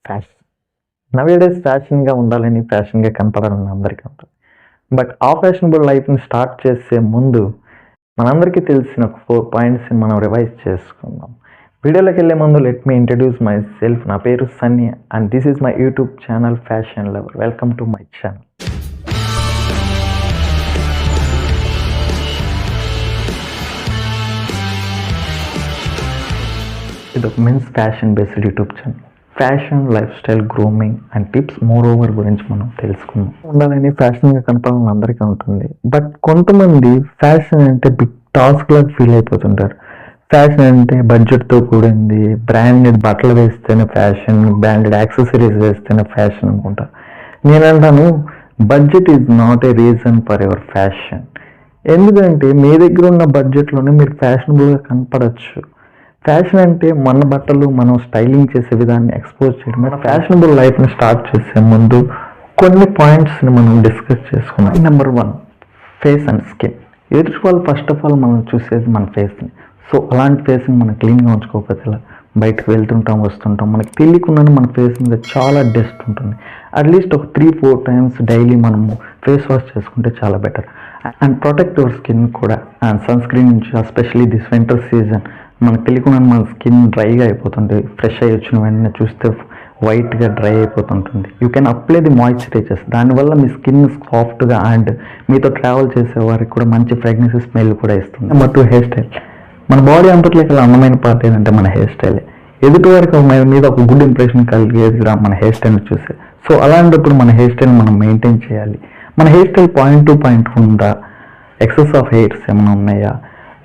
Fashion nowadays ఫ్యాషన్గా ఉండాలని ఫ్యాషన్గా కనపడాలని అందరికీ ఉంటుంది. బట్ ఆ ఫ్యాషనబుల్ లైఫ్ని స్టార్ట్ చేసే ముందు మనందరికీ తెలిసిన ఒక 4 పాయింట్స్ని మనం రివైజ్ చేసుకుందాం. వీడియోలోకి వెళ్ళే ముందు let me introduce myself. నా పేరు Sunny and this is my YouTube channel fashion lover. Welcome to my channel. ఇది ఒక men's fashion based YouTube channel. Fashion, lifestyle, grooming and tips moreover గురించి మనం తెలుసుకుందాం. ఉండాలని ఫ్యాషన్గా కనపడాలని అందరికీ ఉంటుంది. బట్ కొంతమంది ఫ్యాషన్ అంటే బిగ్ టాస్క్ లాగా ఫీల్ అయిపోతుంటారు. ఫ్యాషన్ అంటే బడ్జెట్తో కూడింది, బ్రాండెడ్ బట్టలు వేస్తేనే ఫ్యాషన్, బ్రాండెడ్ యాక్సెసరీస్ వేస్తేనే ఫ్యాషన్ అనుకుంటారు. నేనంటాను budget is not a reason for your fashion. ఎందుకంటే మీ దగ్గర ఉన్న బడ్జెట్లోనే మీరు ఫ్యాషనబుల్గా కనపడచ్చు. ఫ్యాషన్ అంటే మన బట్టలు మనం స్టైలింగ్ చేసే విధాన్ని ఎక్స్పోజ్ చేయడం. మన ఫ్యాషనబుల్ లైఫ్ని స్టార్ట్ చేసే ముందు కొన్ని పాయింట్స్ని మనం డిస్కస్ చేసుకున్నాం. Number 1, face and skin. ఎదుటి వాళ్ళు ఫస్ట్ ఆఫ్ ఆల్ మనం చూసేది మన ఫేస్ని. సో అలాంటి ఫేస్ని మనం క్లీన్గా ఉంచుకోకపోతే ఇలా బయటకు వెళ్తుంటాం వస్తుంటాం, మనకి తెలియకుండానే మన ఫేస్ మీద చాలా డస్ట్ ఉంటుంది. అట్లీస్ట్ ఒక 3-4 టైమ్స్ డైలీ మనము ఫేస్ వాష్ చేసుకుంటే చాలా better. And protect your skin కూడా. అండ్ సన్ స్క్రీన్ నుంచి, ఎస్పెషలీ దిస్ వింటర్ సీజన్, మనకు తెలియకుండా మన స్కిన్ డ్రైగా అయిపోతుంది. ఫ్రెష్ అయ్యి వచ్చిన వెంటనే చూస్తే వైట్గా డ్రై అయిపోతుంటుంది. You can apply the moisturisers. దానివల్ల మీ స్కిన్ సాఫ్ట్గా అండ్ మీతో ట్రావెల్ చేసే వారికి కూడా మంచి ఫ్రాగ్రెన్స్ స్మెల్ కూడా ఇస్తుంది. Number 2, hair style. మన బాడీ అంతట్లోకి అందమైన పార్ట్ ఏంటంటే మన హెయిర్ స్టైలే. ఎదుటి వారికి మీద ఒక గుడ్ ఇంప్రెషన్ కలిగేది కూడా మన హెయిర్ స్టైల్ని చూసే. సో అలాంటప్పుడు మన హెయిర్ స్టైల్ మనం మెయింటైన్ చేయాలి. మన hair style point to point ఉందా, ఎక్సెస్ ఆఫ్ హెయిర్స్ ఏమైనా ఉన్నాయా,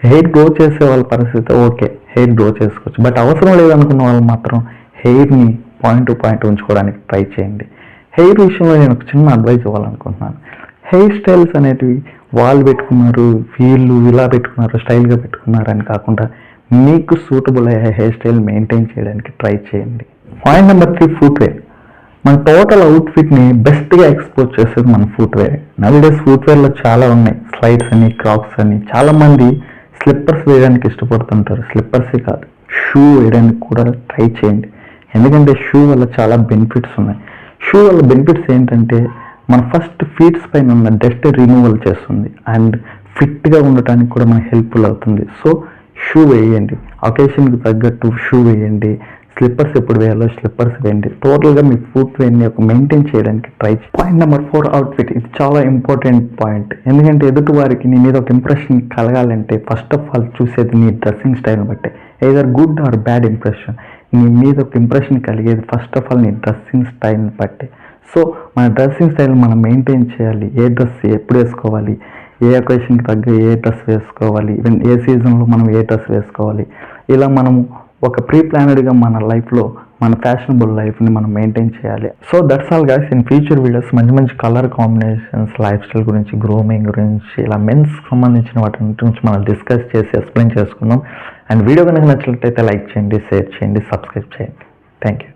హెయిర్ గ్రో చేసే వాళ్ళ పరిస్థితి ఓకే, హెయిర్ గ్రో చేసుకోవచ్చు. బట్ అవసరం లేదనుకున్న వాళ్ళు మాత్రం హెయిర్ని పాయింట్ టు పాయింట్ ఉంచుకోవడానికి ట్రై చేయండి. హెయిర్ విషయంలో నేను ఒక చిన్న అడ్వైస్ ఇవ్వాలనుకుంటున్నాను. హెయిర్ స్టైల్స్ అనేటివి వాళ్ళు పెట్టుకున్నారు, వీళ్ళు ఇలా పెట్టుకున్నారు, స్టైల్గా పెట్టుకున్నారు అని కాకుండా మీకు సూటబుల్ అయ్యే హెయిర్ స్టైల్ మెయింటైన్ చేయడానికి ట్రై చేయండి. Point number 3, footwear. మన టోటల్ అవుట్ఫిట్ని బెస్ట్గా ఎక్స్పోజ్ చేసేది మన ఫుట్వేర్. నవేడేస్ ఫుట్వేర్లో చాలా ఉన్నాయి. స్లైడ్స్ అని, క్రాక్స్ అని. చాలామంది స్లిప్పర్స్ వేయడానికి ఇష్టపడుతుంటారు. స్లిప్పర్సే కాదు, షూ వేయడానికి కూడా ట్రై చేయండి. ఎందుకంటే షూ వల్ల చాలా బెనిఫిట్స్ ఉన్నాయి. షూ వల్ల బెనిఫిట్స్ ఏంటంటే మన ఫస్ట్ ఫీట్స్ పైన ఉన్న డస్ట్ రిమూవల్ చేస్తుంది అండ్ ఫిట్గా ఉండటానికి కూడా మనకు హెల్ప్ఫుల్ అవుతుంది. సో షూ వేయండి, అకేషన్కి తగ్గట్టు షూ వేయండి. స్లిప్పర్స్ ఎప్పుడు వేయాలో స్లిప్పర్స్ వేయండి. టోటల్గా మీ ఫుట్వేర్ని ఒక మెయింటైన్ చేయడానికి ట్రై చేయండి. Point number 4, outfit. ఇది చాలా ఇంపార్టెంట్ పాయింట్. ఎందుకంటే ఎదుటి వారికి నీ మీద ఒక ఇంప్రెషన్ కలగాలంటే ఫస్ట్ ఆఫ్ ఆల్ చూసేది నీ డ్రెస్సింగ్ స్టైల్ని బట్టే. Either good or bad impression. నీ మీద ఒక ఇంప్రెషన్ కలిగేది ఫస్ట్ ఆఫ్ ఆల్ నీ డ్రెస్సింగ్ స్టైల్ని బట్టే. సో మన డ్రెస్సింగ్ స్టైల్ మనం మెయింటైన్ చేయాలి. ఏ డ్రెస్ ఎప్పుడు వేసుకోవాలి, ఏ అకేషన్కి తగ్గ ఏ డ్రెస్ వేసుకోవాలి, ఈవెన్ ఏ సీజన్లో మనం ఏ డ్రెస్ వేసుకోవాలి, ఇలా మనము ఒక ప్రీ ప్లానెడ్గా మన లైఫ్లో మన ఫ్యాషనబుల్ లైఫ్ని మనం మెయింటైన్ చేయాలి. So that's all guys. In future videos మంచి మంచి కలర్ కాంబినేషన్స్, లైఫ్ స్టైల్ గురించి, గ్రూమింగ్ గురించి, ఇలా మెన్స్ సంబంధించిన వాటి గురించి మనం డిస్కస్ చేసి ఎక్స్ప్లెయిన్ చేసుకుందాం. అండ్ వీడియో కనుక నచ్చినట్లయితే లైక్ చేయండి, షేర్ చేయండి, సబ్స్క్రైబ్ చేయండి. Thank you.